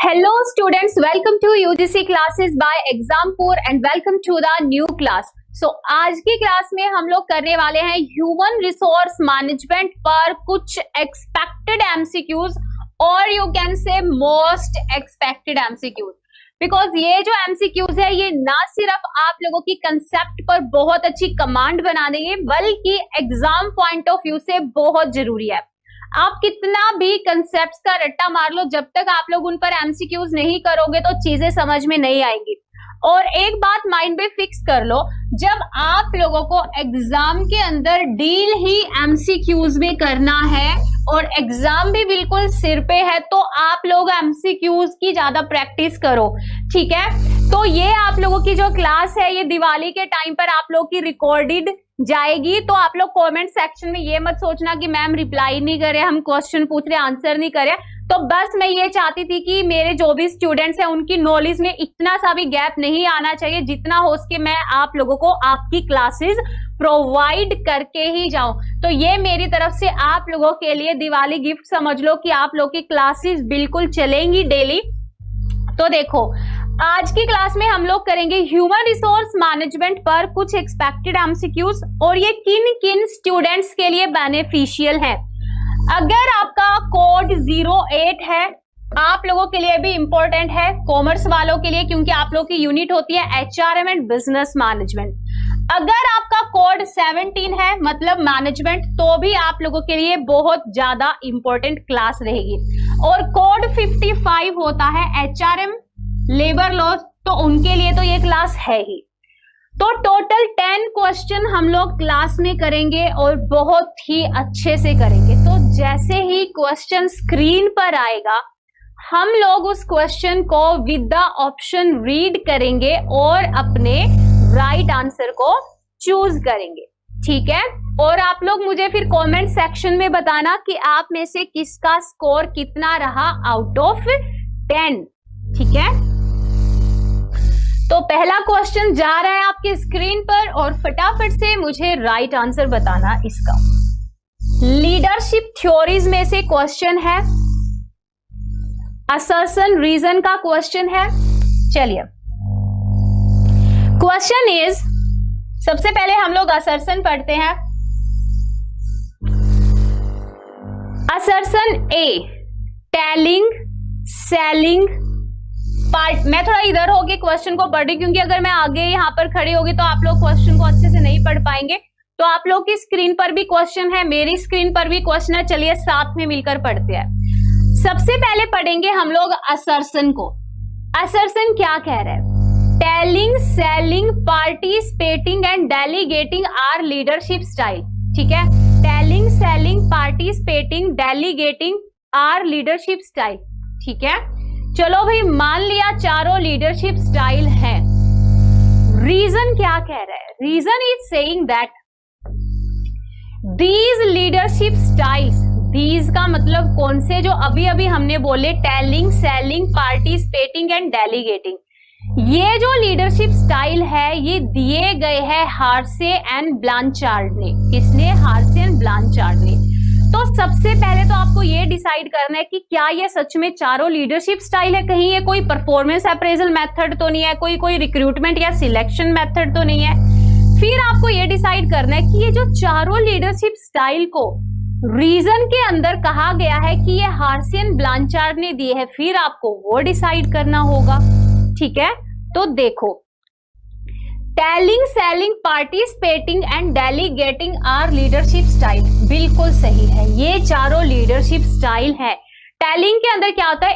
Hello students, welcome to UGC classes by Exampoor and welcome to the new class. So आज की class में हम लोग करने वाले हैं ह्यूमन रिसोर्स मैनेजमेंट पर कुछ एक्सपेक्टेड एमसीक्यूज और you can say most expected MCQs, because ये जो एमसीक्यूज है ये ना सिर्फ आप लोगों की कंसेप्ट पर बहुत अच्छी कमांड बना देंगे बल्कि एग्जाम पॉइंट ऑफ व्यू से बहुत जरूरी है। आप कितना भी कंसेप्ट्स का रट्टा मार लो, जब तक आप लोग उन पर एमसीक्यूज नहीं करोगे तो चीजें समझ में नहीं आएंगी। और एक बात माइंड में फिक्स कर लो, जब आप लोगों को एग्जाम के अंदर डील ही एमसीक्यूज में करना है और एग्जाम भी बिल्कुल सिर पे है तो आप लोग एमसीक्यूज की ज्यादा प्रैक्टिस करो, ठीक है। तो ये आप लोगों की जो क्लास है ये दिवाली के टाइम पर आप लोग की रिकॉर्डेड जाएगी। तो आप लोग कमेंट सेक्शन में ये मत सोचना कि मैम रिप्लाई नहीं करे, हम क्वेश्चन पूछ रहे आंसर नहीं करे। तो बस मैं ये चाहती थी कि मेरे जो भी स्टूडेंट्स हैं उनकी नॉलेज में इतना सा भी गैप नहीं आना चाहिए। जितना हो सके मैं आप लोगों को आपकी क्लासेस प्रोवाइड करके ही जाऊं। तो ये मेरी तरफ से आप लोगों के लिए दिवाली गिफ्ट समझ लो कि आप लोग की क्लासेस बिल्कुल चलेंगी डेली। तो देखो आज की क्लास में हम लोग करेंगे ह्यूमन रिसोर्स मैनेजमेंट पर कुछ एक्सपेक्टेड एमसीक्यूज और ये किन किन स्टूडेंट्स के लिए बेनिफिशियल है। अगर आपका कोड 08 है आप लोगों के लिए भी इंपॉर्टेंट है, कॉमर्स वालों के लिए, क्योंकि आप लोगों की यूनिट होती है एचआरएम एंड बिजनेस मैनेजमेंट। अगर आपका कोड 17 है मतलब मैनेजमेंट, तो भी आप लोगों के लिए बहुत ज्यादा इंपॉर्टेंट क्लास रहेगी। और कोड 55 होता है एचआरएम लेबर लॉ, तो उनके लिए तो ये क्लास है ही। तो टोटल 10 क्वेश्चन हम लोग क्लास में करेंगे और बहुत ही अच्छे से करेंगे। तो जैसे ही क्वेश्चन स्क्रीन पर आएगा हम लोग उस क्वेश्चन को विद द ऑप्शन रीड करेंगे और अपने राइट आंसर को चूज करेंगे, ठीक है। और आप लोग मुझे फिर कमेंट सेक्शन में बताना कि आप में से किसका स्कोर कितना रहा आउट ऑफ 10, ठीक है। तो पहला क्वेश्चन जा रहा है आपकी स्क्रीन पर और फटाफट से मुझे राइट आंसर बताना इसका। लीडरशिप थ्योरीज में से क्वेश्चन है, असर्शन रीजन का क्वेश्चन है। चलिए क्वेश्चन इज, सबसे पहले हम लोग असर्शन पढ़ते हैं। असर्शन ए, टेलिंग सेलिंग पार्ट। मैं थोड़ा इधर होके क्वेश्चन को पढ़ रही क्योंकि अगर मैं आगे यहाँ पर खड़ी होगी तो आप लोग क्वेश्चन को अच्छे से नहीं पढ़ पाएंगे। तो आप लोग की स्क्रीन पर भी क्वेश्चन है, मेरी स्क्रीन पर भी क्वेश्चन है, चलिए साथ में मिलकर पढ़ते हैं। सबसे पहले पढ़ेंगे हम लोग असर्शन को। असर्शन क्या कह रहा है? Telling selling participating and delegating are leadership style, ठीक है। Telling selling participating delegating are leadership style, ठीक है। चलो भाई मान लिया चारों लीडरशिप स्टाइल है। रीजन क्या कह रहा है? Reason is saying that these leadership styles, these का मतलब कौन से, जो अभी अभी हमने बोले telling selling participating and delegating, ये जो लीडरशिप स्टाइल है ये दिए गए हैं हार्से एंड ब्लांचार्ड ने। किसने? हार्से एंड ब्लांचार्ड ने। तो सबसे पहले तो आपको ये डिसाइड करना है कि क्या ये सच में चारों लीडरशिप स्टाइल है, कहीं ये कोई परफॉर्मेंस अप्रेजल मेथड तो नहीं है, कोई रिक्रूटमेंट या सिलेक्शन मेथड तो नहीं है। फिर आपको ये डिसाइड करना है कि ये जो चारों लीडरशिप स्टाइल को रीजन के अंदर कहा गया है कि ये हार्से एंड ब्लांचार्ड ने दिए है, फिर आपको वो डिसाइड करना होगा, ठीक है। तो देखो telling selling participating and delegating are leadership style, बिल्कुल सही है, ये चारों लीडरशिप स्टाइल है। टेलिंग के अंदर क्या होता है,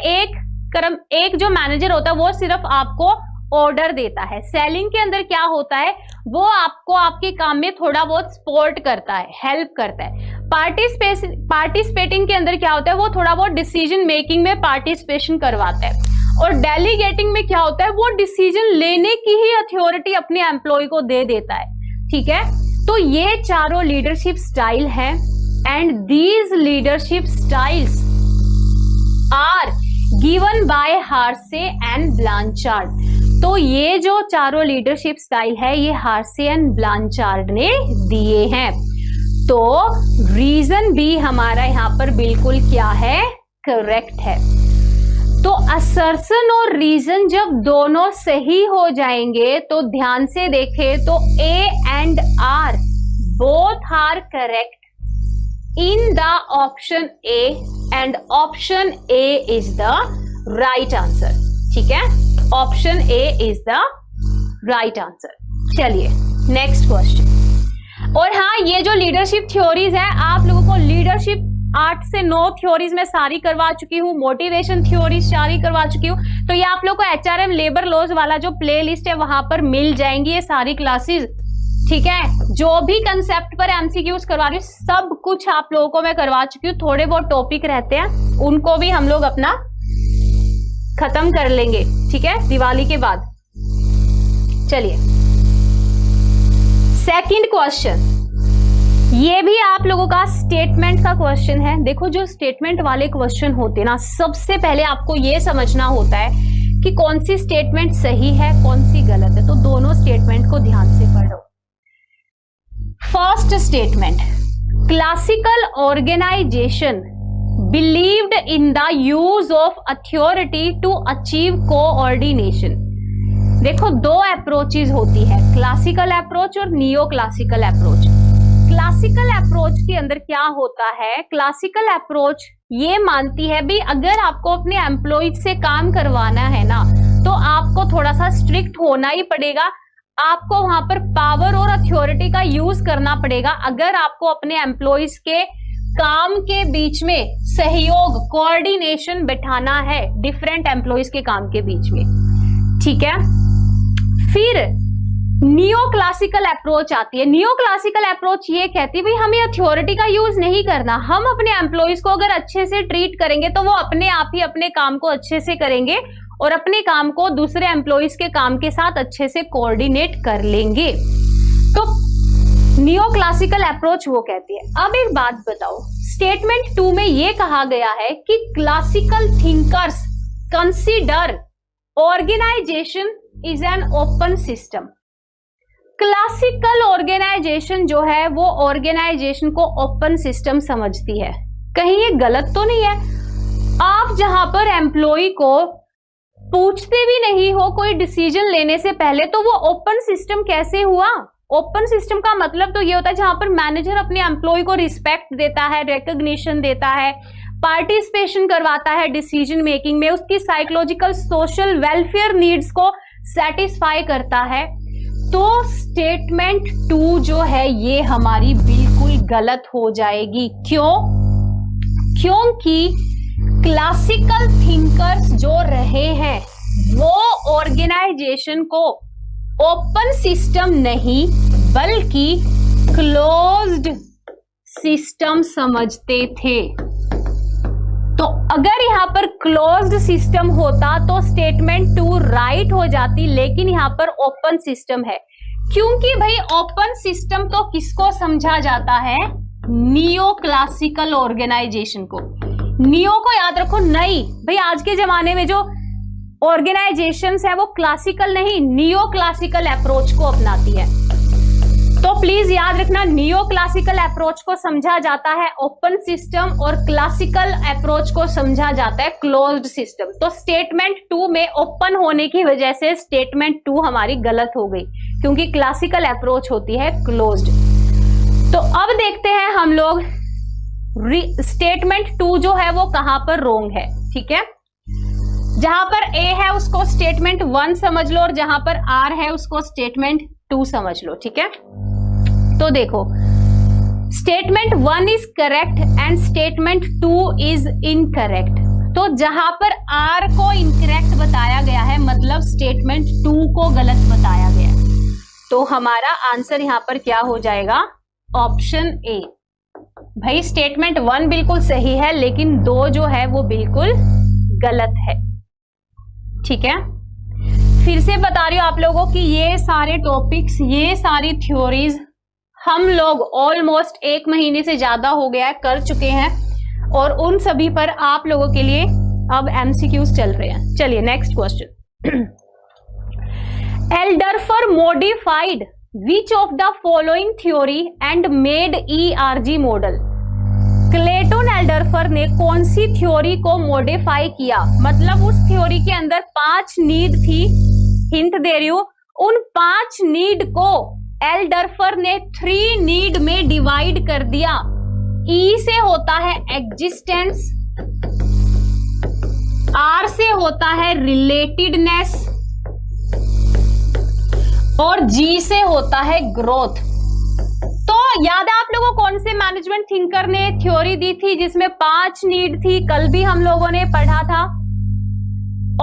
एक जो मैनेजर होता है वो सिर्फ आपको ऑर्डर देता है। सेलिंग के अंदर क्या होता है, वो आपको आपके काम में थोड़ा बहुत सपोर्ट करता है, हेल्प करता है। पार्टिसिपेटिंग के अंदर क्या होता है, वो थोड़ा बहुत डिसीजन मेकिंग में पार्टिसिपेशन करवाता है। और डेलीगेटिंग में क्या होता है, वो डिसीजन लेने की ही अथॉरिटी अपने एम्प्लॉय को दे देता है, ठीक है। तो ये चारों लीडरशिप स्टाइल है and these leadership styles are given by Hersey and Blanchard. तो ये जो चारों लीडरशिप स्टाइल है ये हार्से एंड ब्लांचार्ड ने दिए हैं। तो रीजन भी हमारा यहाँ पर बिल्कुल क्या है, करेक्ट है। तो असर्शन और रीजन जब दोनों सही हो जाएंगे तो ध्यान से देखें तो A and R both are correct in the option A and option A is the right answer. ठीक है, option A is the right answer. चलिए नेक्स्ट क्वेश्चन। और हाँ, ये जो लीडरशिप थ्योरीज है, आप लोगों को लीडरशिप 8 से 9 थ्योरीज में सारी करवा चुकी हूँ, मोटिवेशन थ्योरीज सारी करवा चुकी हूँ। तो ये आप लोग को एचआरएम लेबर लॉज वाला जो प्लेलिस्ट है वहां पर मिल जाएंगी ये सारी क्लासेस। ठीक है, जो भी कंसेप्ट पर एमसीक्यूज करवा रही हूँ सब कुछ आप लोगों को मैं करवा चुकी हूँ। थोड़े बहुत टॉपिक रहते हैं उनको भी हम लोग अपना खत्म कर लेंगे, ठीक है, दिवाली के बाद। चलिए सेकंड क्वेश्चन, ये भी आप लोगों का स्टेटमेंट का क्वेश्चन है। देखो जो स्टेटमेंट वाले क्वेश्चन होते हैं ना, सबसे पहले आपको ये समझना होता है कि कौन सी स्टेटमेंट सही है कौन सी गलत है। तो दोनों स्टेटमेंट को ध्यान से पढ़ो। First statement, classical organization believed in the use of authority to achieve coordination. देखो दो अप्रोचेज होती है, क्लासिकल अप्रोच और neo classical approach. Classical approach के अंदर क्या होता है, क्लासिकल अप्रोच ये मानती है भी अगर आपको अपने एम्प्लॉयज से काम करवाना है ना तो आपको थोड़ा सा स्ट्रिक्ट होना ही पड़ेगा, आपको वहां पर पावर और अथॉरिटी का यूज करना पड़ेगा अगर आपको अपने एम्प्लॉयज के काम के बीच में सहयोग कोऑर्डिनेशन बिठाना है डिफरेंट एम्प्लॉयज के काम के बीच में। ठीक है, फिर नियो क्लासिकल अप्रोच आती है। नियो क्लासिकल अप्रोच ये कहती है भाई हमें अथॉरिटी का यूज नहीं करना, हम अपने एम्प्लॉयज को अगर अच्छे से ट्रीट करेंगे तो वो अपने आप ही अपने काम को अच्छे से करेंगे और अपने काम को दूसरे एम्प्लॉयज के काम के साथ अच्छे से कोऑर्डिनेट कर लेंगे। तो नियो क्लासिकल अप्रोच वो कहती है। अब एक बात बताओ, स्टेटमेंट 2 में ये कहा गया है कि classical thinkers consider organization is an open system. Classical organization जो है वो ऑर्गेनाइजेशन को ओपन सिस्टम समझती है। कहीं ये गलत तो नहीं है? आप जहां पर एम्प्लॉय को पूछते भी नहीं हो कोई डिसीजन लेने से पहले, तो वो ओपन सिस्टम कैसे हुआ? ओपन सिस्टम का मतलब तो ये होता है जहां पर मैनेजर अपने एम्प्लॉय को रिस्पेक्ट देता है, रिकॉग्निशन देता है, पार्टिसिपेशन करवाता है डिसीजन मेकिंग में, उसकी साइकोलॉजिकल सोशल वेलफेयर नीड्स को सेटिस्फाई करता है। तो स्टेटमेंट 2 जो है ये हमारी बिल्कुल गलत हो जाएगी। क्यों? क्योंकि क्लासिकल थिंकर्स जो रहे हैं वो ऑर्गेनाइजेशन को ओपन सिस्टम नहीं बल्कि क्लोज्ड सिस्टम समझते थे। तो अगर यहां पर क्लोज्ड सिस्टम होता तो स्टेटमेंट 2 राइट हो जाती, लेकिन यहां पर ओपन सिस्टम है। क्योंकि भाई ओपन सिस्टम तो किसको समझा जाता है? नियो क्लासिकल ऑर्गेनाइजेशन को। नियो को याद रखो, नहीं भाई आज के जमाने में जो ऑर्गेनाइजेशंस है वो क्लासिकल नहीं नियो क्लासिकल अप्रोच को अपनाती है। तो प्लीज याद रखना, नियो क्लासिकल अप्रोच को समझा जाता है ओपन सिस्टम और क्लासिकल अप्रोच को समझा जाता है क्लोज्ड सिस्टम। तो स्टेटमेंट 2 में ओपन होने की वजह से स्टेटमेंट 2 हमारी गलत हो गई, क्योंकि क्लासिकल अप्रोच होती है क्लोज्ड। तो अब देखते हैं हम लोग स्टेटमेंट 2 जो है वो कहां पर रोंग है। ठीक है, जहां पर ए है उसको स्टेटमेंट 1 समझ लो और जहां पर आर है उसको स्टेटमेंट 2 समझ लो। ठीक है, तो देखो statement 1 is correct and statement 2 is incorrect. तो जहां पर आर को इनकरेक्ट बताया गया है मतलब स्टेटमेंट 2 को गलत बताया गया है। तो हमारा आंसर यहां पर क्या हो जाएगा? Option A. भाई स्टेटमेंट 1 बिल्कुल सही है लेकिन 2 जो है वो बिल्कुल गलत है। ठीक है, फिर से बता रही हूं आप लोगों की ये सारे टॉपिक्स, ये सारी थ्योरीज हम लोग ऑलमोस्ट 1 महीने से ज्यादा हो गया है कर चुके हैं और उन सभी पर आप लोगों के लिए अब एमसीक्यूज चल रहे हैं। चलिए next question. Alderfer modified which of the following theory and made ERG model. Clayton Alderfer ने कौन सी थ्योरी को मॉडिफाई किया, मतलब उस थ्योरी के अंदर 5 नीड थी, हिंट दे रही हूं, उन 5 नीड को एल्डरफर ने 3 नीड में डिवाइड कर दिया। ई से होता है एग्जिस्टेंस, आर से होता है रिलेटेडनेस और जी से होता है ग्रोथ। तो याद है आप लोगों को कौन से मैनेजमेंट थिंकर ने थ्योरी दी थी जिसमें 5 नीड थी, कल भी हम लोगों ने पढ़ा था।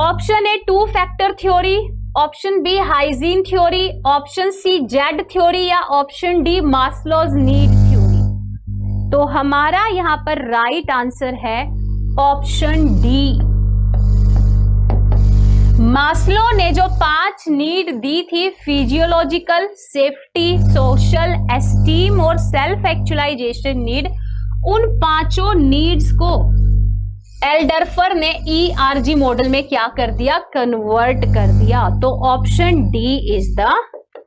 Option A 2 factor theory, option B hygiene theory, option C Z theory या option D Maslow's need theory. तो हमारा यहां पर राइट आंसर है ऑप्शन डी। मास्लो ने जो 5 नीड दी थी, फिजियोलॉजिकल, सेफ्टी, सोशल, एस्टीम और सेल्फ एक्चुअलाइजेशन नीड, उन 5 नीड्स को एल्डरफर ने ERG मॉडल में क्या कर दिया, कन्वर्ट कर दिया। तो option D is the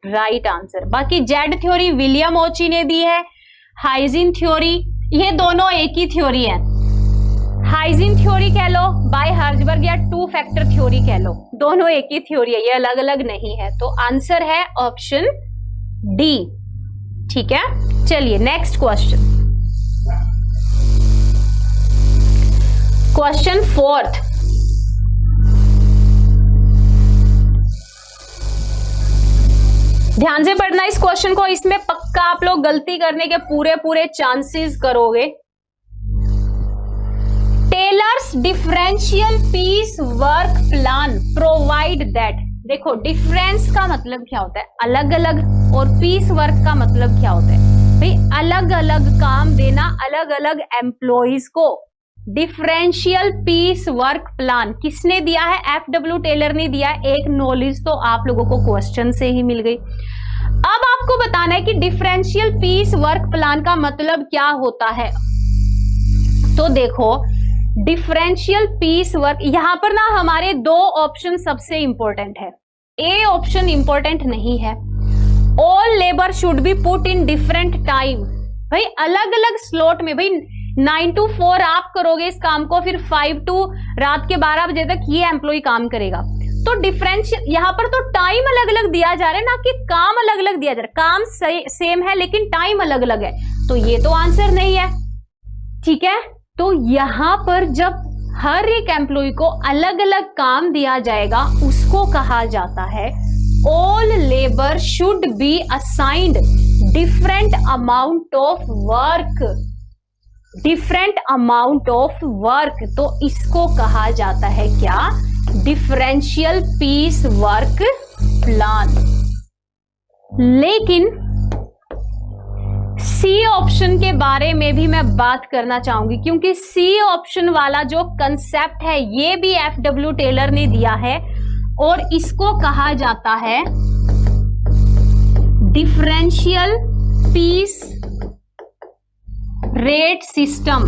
right answer. बाकी जेड थ्योरी विलियम ओची ने दी है, हाइजीन थ्योरी, ये दोनों एक ही थ्योरी है। हाइजीन थ्योरी कह लो, बाय हर्जबर्ग, या 2 फैक्टर थ्योरी कह लो, दोनों एक ही थ्योरी है, ये अलग अलग नहीं है। तो आंसर है ऑप्शन डी। ठीक है, चलिए नेक्स्ट क्वेश्चन। क्वेश्चन 4th, ध्यान से पढ़ना इस क्वेश्चन को, इसमें पक्का आप लोग गलती करने के पूरे चांसेस करोगे। Taylor's differential piece work plan provide that, देखो डिफरेंस का मतलब क्या होता है, अलग अलग, और पीस वर्क का मतलब क्या होता है भाई, अलग अलग काम देना अलग अलग एम्प्लॉइज को। डिफरेंशियल पीस वर्क प्लान किसने दिया है, FW टेलर ने दिया है। एक नॉलेज तो आप लोगों को क्वेश्चन से ही मिल गई। अब आपको बताना है कि डिफरेंशियल पीस वर्क प्लान का मतलब क्या होता है। तो देखो डिफरेंशियल पीस वर्क, यहां पर ना हमारे 2 ऑप्शन सबसे इंपॉर्टेंट है। ए ऑप्शन इंपॉर्टेंट नहीं है, all labour should be put in different time, भाई अलग अलग स्लॉट में, भाई 9 to 4 आप करोगे इस काम को, फिर 5 to रात के 12 बजे तक ये एम्प्लॉय काम करेगा। तो डिफरेंशियल यहाँ पर तो टाइम अलग अलग दिया जा रहा है ना कि काम अलग अलग दिया जा रहा है, काम सेम है लेकिन टाइम अलग अलग है, तो ये तो आंसर नहीं है। ठीक है, तो यहां पर जब हर एक एम्प्लॉय को अलग अलग काम दिया जाएगा उसको कहा जाता है all labour should be assigned different amount of work, different amount of work, तो इसको कहा जाता है क्या, डिफरेंशियल पीस वर्क प्लान। लेकिन सी ऑप्शन के बारे में भी मैं बात करना चाहूंगी, क्योंकि सी ऑप्शन वाला जो कंसेप्ट है ये भी FW टेलर ने दिया है और इसको कहा जाता है differential piece rate system.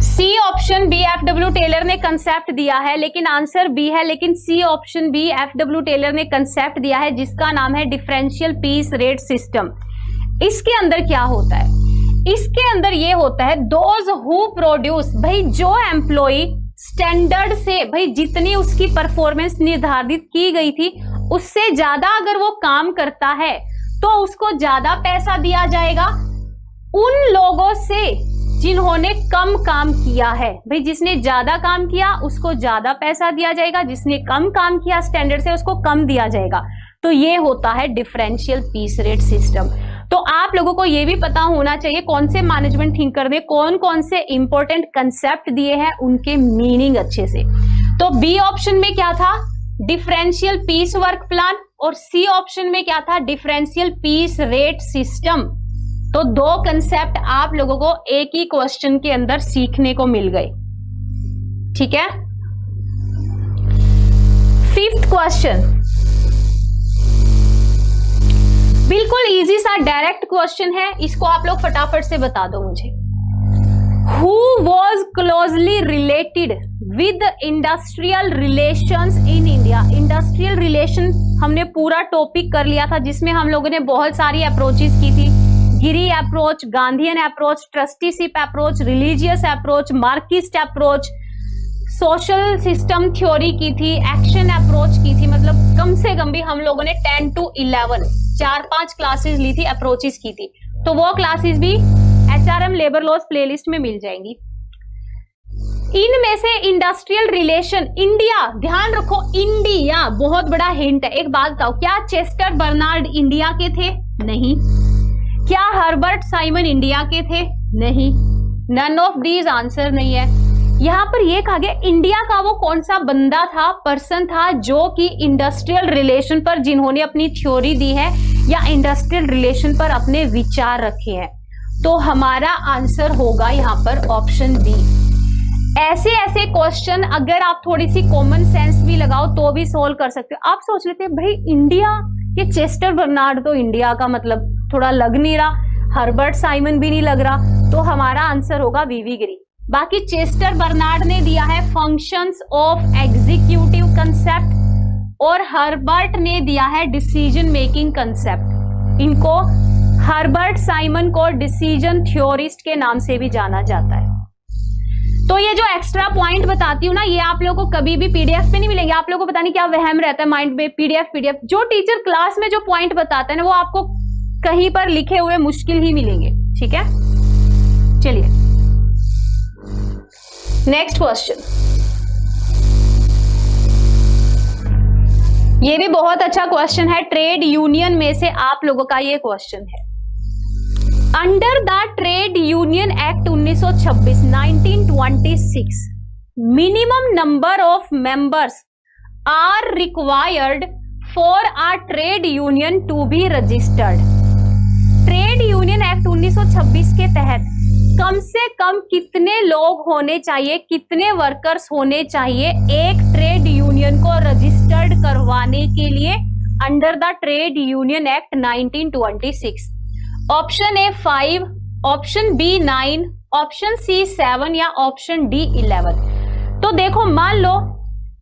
C option B FW Taylor ने कंसेप्ट दिया है, लेकिन आंसर बी है, लेकिन C option B FW Taylor ने कंसेप्ट दिया है जिसका नाम है डिफरेंशियल पीस रेट सिस्टम। इसके अंदर क्या होता है, इसके अंदर ये होता है दोज हु प्रोड्यूस, भाई जो एम्प्लॉय स्टैंडर्ड से, भाई जितनी उसकी परफॉर्मेंस निर्धारित की गई थी उससे ज्यादा अगर वो काम करता है तो उसको ज्यादा पैसा दिया जाएगा। उन लोगों से जिन्होंने कम काम किया है, भाई जिसने ज्यादा काम किया उसको ज्यादा पैसा दिया जाएगा, जिसने कम काम किया स्टैंडर्ड से उसको कम दिया जाएगा। तो ये होता है डिफरेंशियल पीस रेट सिस्टम। तो आप लोगों को ये भी पता होना चाहिए कौन से मैनेजमेंट थिंकर ने कौन कौन से इंपॉर्टेंट कंसेप्ट दिए हैं, उनके मीनिंग अच्छे से। तो बी ऑप्शन में क्या था, डिफरेंशियल पीस वर्क प्लान, और सी ऑप्शन में क्या था, डिफरेंशियल पीस रेट सिस्टम। तो 2 कंसेप्ट आप लोगों को एक ही क्वेश्चन के अंदर सीखने को मिल गए। ठीक है, 5th क्वेश्चन बिल्कुल इजी सा डायरेक्ट क्वेश्चन है, इसको आप लोग फटाफट से बता दो मुझे। Who was closely related with industrial relations in India? Industrial relation हमने पूरा टॉपिक कर लिया था जिसमें हम लोगों ने बहुत सारी अप्रोचेस की थी, Giri approach, Gandhian approach, trusteeship approach, religious approach, Marxist approach, social system theory की थी, एक्शन अप्रोच की थी। मतलब कम से कम भी हम लोगों ने 10 to 11 4-5 क्लासेस ली थी, अप्रोचेस की थी। तो वो क्लासेस भी HRM लेबर लॉस प्लेलिस्ट में मिल जाएंगी। इनमें से इंडस्ट्रियल रिलेशन, इंडिया, ध्यान रखो इंडिया बहुत बड़ा हिंट है। एक बात बताओ, क्या चेस्टर बर्नार्ड इंडिया के थे? नहीं। क्या हर्बर्ट साइमन इंडिया के थे? नहीं। नन ऑफ दीज आंसर नहीं है। यहां पर यह कहा गया इंडिया का वो कौन सा बंदा था, पर्सन था, जो कि इंडस्ट्रियल रिलेशन पर जिन्होंने अपनी थ्योरी दी है या इंडस्ट्रियल रिलेशन पर अपने विचार रखे हैं। तो हमारा आंसर होगा यहां पर ऑप्शन बी। ऐसे ऐसे क्वेश्चन अगर आप थोड़ी सी कॉमन सेंस भी लगाओ तो भी सोल्व कर सकते हो। आप सोच लेते हैं भाई इंडिया, ये चेस्टर बर्नार्ड तो इंडिया का मतलब थोड़ा लग नहीं रहा, हर्बर्ट साइमन भी नहीं लग रहा, तो हमारा आंसर होगा वीवी गिरी। बाकी चेस्टर बर्नार्ड ने दिया है फंक्शंस ऑफ एग्जीक्यूटिव कंसेप्ट और हर्बर्ट ने दिया है डिसीजन मेकिंग कंसेप्ट। इनको हर्बर्ट साइमन को डिसीजन थ्योरिस्ट के नाम से भी जाना जाता है। तो ये जो एक्स्ट्रा पॉइंट बताती हूँ ना, ये आप लोगों को कभी भी पीडीएफ पे नहीं मिलेंगे। आप लोगों को पता नहीं क्या वहम रहता है माइंड में, पीडीएफ। जो टीचर क्लास में जो पॉइंट बताता है ना, वो आपको कहीं पर लिखे हुए मुश्किल ही मिलेंगे। ठीक है, चलिए नेक्स्ट क्वेश्चन। ये भी बहुत अच्छा क्वेश्चन है, ट्रेड यूनियन में से आप लोगों का ये क्वेश्चन है। Under the trade union act 1926 1926 minimum number of members are required for a trade union to be registered. Trade union act 1926 के तहत कम से कम कितने लोग होने चाहिए, कितने वर्कर्स होने चाहिए एक ट्रेड यूनियन को रजिस्टर्ड करवाने के लिए under the trade union act 1926? Option A 5, option B 9, option C 7 या ऑप्शन डी 11। तो देखो मान लो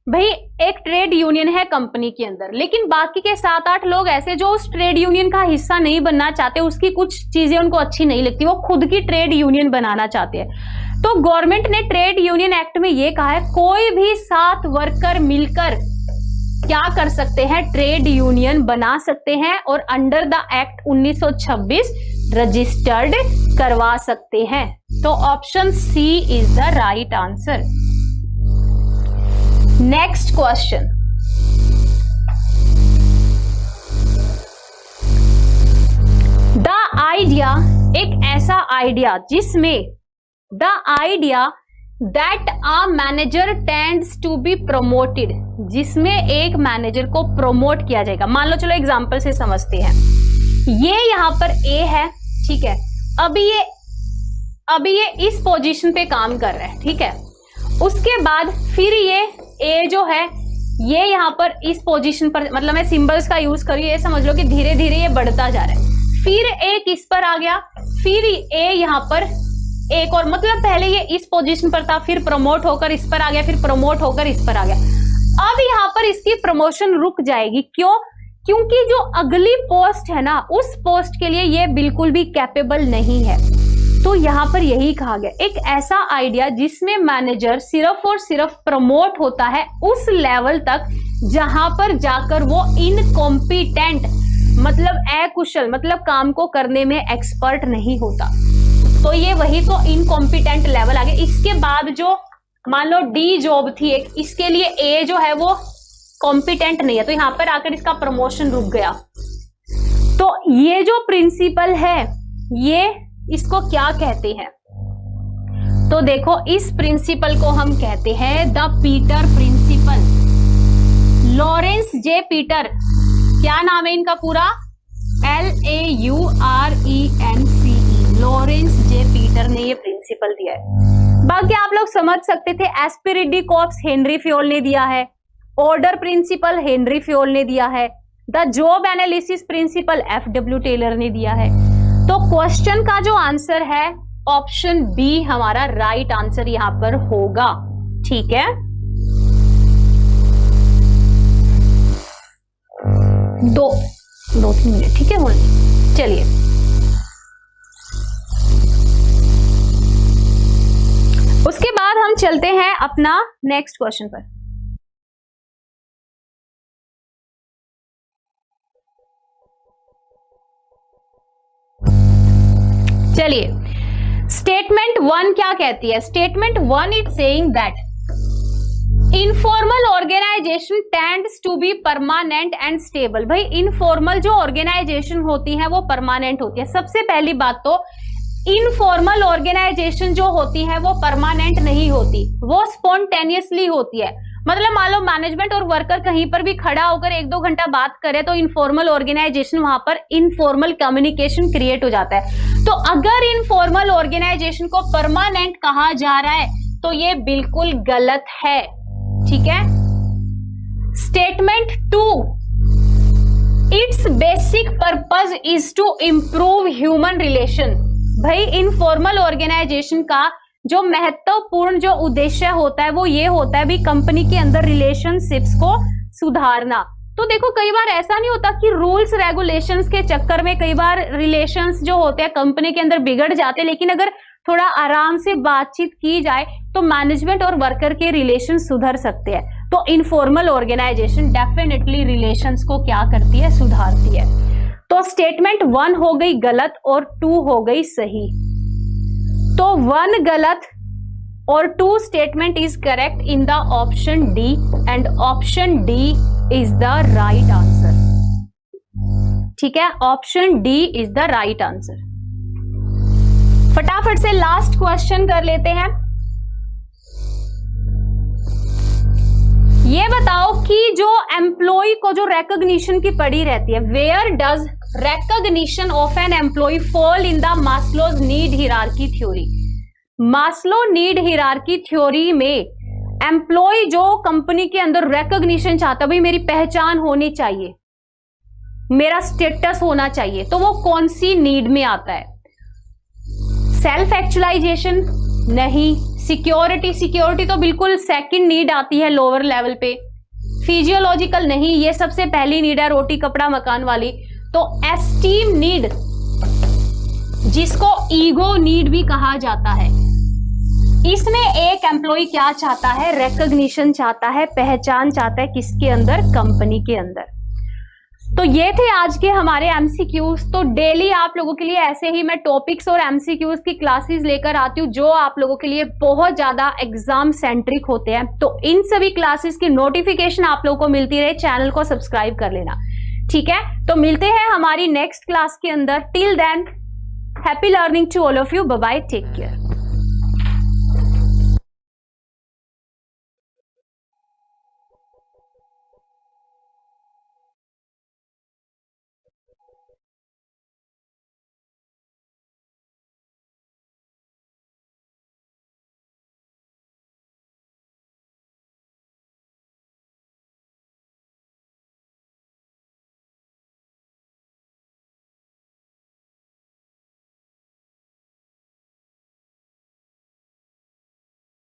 भाई एक ट्रेड यूनियन है कंपनी के अंदर, लेकिन बाकी के 7-8 लोग ऐसे जो उस ट्रेड यूनियन का हिस्सा नहीं बनना चाहते, उसकी कुछ चीजें उनको अच्छी नहीं लगती, वो खुद की ट्रेड यूनियन बनाना चाहते हैं। तो गवर्नमेंट ने ट्रेड यूनियन एक्ट में ये कहा है कोई भी 7 वर्कर मिलकर क्या कर सकते हैं, ट्रेड यूनियन बना सकते हैं और अंडर द एक्ट 1926 रजिस्टर्ड करवा सकते हैं। तो option C is the right answer. Next question, the idea, एक ऐसा आइडिया जिसमें the idea that a manager tends to be promoted, जिसमें एक मैनेजर को प्रमोट किया जाएगा। मान लो, चलो एग्जांपल से समझते हैं। ये यहां पर ए है, ठीक है, अभी ये इस पोजीशन पे काम कर रहा है, ठीक है। उसके बाद फिर ये ए जो है ये यहां पर इस पोजीशन पर, मतलब मैं सिंबल्स का यूज करूँ, ये समझ लो कि धीरे धीरे ये बढ़ता जा रहा है। फिर एक इस पर आ गया, फिर ए यहां पर एक और, मतलब पहले ये इस पोजीशन पर था, फिर प्रमोट होकर इस पर आ गया, फिर प्रमोट होकर इस पर आ गया। अब यहां पर इसकी प्रमोशन रुक जाएगी। क्यों? क्योंकि जो अगली पोस्ट है ना, उस पोस्ट के लिए ये बिल्कुल भी कैपेबल नहीं है। तो यहां पर यही कहा गया, एक ऐसा आइडिया जिसमें मैनेजर सिर्फ और सिर्फ प्रमोट होता है उस लेवल तक जहां पर जाकर वो इनकॉम्पिटेंट, मतलब अकुशल, मतलब काम को करने में एक्सपर्ट नहीं होता। तो ये वही तो इनकॉम्पिटेंट लेवल आ गया। इसके बाद जो मान लो डी जॉब थी एक, इसके लिए ए जो है वो कॉम्पिटेंट नहीं है, तो यहां पर आकर इसका प्रमोशन रुक गया। तो ये जो प्रिंसिपल है, ये इसको क्या कहते हैं? तो देखो, इस प्रिंसिपल को हम कहते हैं the Peter principle. Lawrence J Peter, क्या नाम है इनका पूरा? LAURENCE, लॉरेंस जे पीटर ने ये प्रिंसिपल दिया है। बाकी आप लोग समझ सकते थे, एस्पिरिडी कॉर्प्स हेनरी फ्योल ने दिया है, ऑर्डर प्रिंसिपल हेनरी फ्योल ने दिया है, the job analysis principle FW Taylor ने दिया है। तो क्वेश्चन का जो आंसर है ऑप्शन बी हमारा राइट आंसर यहां पर होगा। ठीक है, 2-3 मिनट, ठीक है। चलिए चलते हैं अपना नेक्स्ट क्वेश्चन पर। चलिए, स्टेटमेंट 1 क्या कहती है? Statement 1 is saying that informal organization tends to be permanent and stable. भाई इनफॉर्मल जो ऑर्गेनाइजेशन होती है वो परमानेंट होती है। सबसे पहली बात तो इनफॉर्मल ऑर्गेनाइजेशन जो होती है वो परमानेंट नहीं होती, वो स्पॉन्टेनियसली होती है। मतलब मान लो मैनेजमेंट और वर्कर कहीं पर भी खड़ा होकर 1-2 घंटा बात करे तो इनफॉर्मल ऑर्गेनाइजेशन, वहां पर इनफॉर्मल कम्युनिकेशन क्रिएट हो जाता है। तो अगर इनफॉर्मल ऑर्गेनाइजेशन को परमानेंट कहा जा रहा है तो ये बिल्कुल गलत है, ठीक है। Statement 2, it's basic purpose is to improve human relation. भाई इनफॉर्मल ऑर्गेनाइजेशन का जो महत्वपूर्ण जो उद्देश्य होता है वो ये होता है भी कंपनी के अंदर रिलेशनशिप्स को सुधारना। तो देखो कई बार ऐसा नहीं होता कि रूल्स रेगुलेशंस के चक्कर में कई बार रिलेशंस जो होते हैं कंपनी के अंदर बिगड़ जाते हैं, लेकिन अगर थोड़ा आराम से बातचीत की जाए तो मैनेजमेंट और वर्कर के रिलेशन सुधर सकते हैं। तो इनफॉर्मल ऑर्गेनाइजेशन डेफिनेटली रिलेशंस को क्या करती है? सुधारती है। तो स्टेटमेंट 1 हो गई गलत और 2 हो गई सही। तो 1 गलत और 2 statement is correct in the option D and option D is the right answer, ठीक है। Option D is the right answer. फटाफट से लास्ट क्वेश्चन कर लेते हैं। ये बताओ कि जो एम्प्लॉय को जो रिकॉग्निशन की पड़ी रहती है, where does recognition of an employee fall in the Maslow's need hierarchy theory? Maslow need hierarchy theory में एम्प्लॉय जो कंपनी के अंदर रिकॉग्निशन चाहता है, भाई मेरी पहचान होनी चाहिए, मेरा स्टेटस होना चाहिए, तो वो कौन सी नीड में आता है? सेल्फ एक्चुअलाइजेशन नहीं, सिक्योरिटी तो बिल्कुल सेकंड नीड आती है लोअर लेवल पे, फिजियोलॉजिकल नहीं, ये सबसे पहली नीड है रोटी कपड़ा मकान वाली। तो एस्टीम नीड, जिसको ईगो नीड भी कहा जाता है, इसमें एक एम्प्लॉय क्या चाहता है? रिकॉग्निशन चाहता है, पहचान चाहता है, किसके अंदर? कंपनी के अंदर। तो ये थे आज के हमारे एमसीक्यूज। तो डेली आप लोगों के लिए ऐसे ही मैं टॉपिक्स और एमसीक्यूज की क्लासेस लेकर आती हूँ जो आप लोगों के लिए बहुत ज्यादा एग्जाम सेंट्रिक होते हैं। तो इन सभी क्लासेस की नोटिफिकेशन आप लोगों को मिलती रहे, चैनल को सब्सक्राइब कर लेना, ठीक है। तो मिलते हैं हमारी नेक्स्ट क्लास के अंदर। Till then happy learning to all of you, bye bye, take care.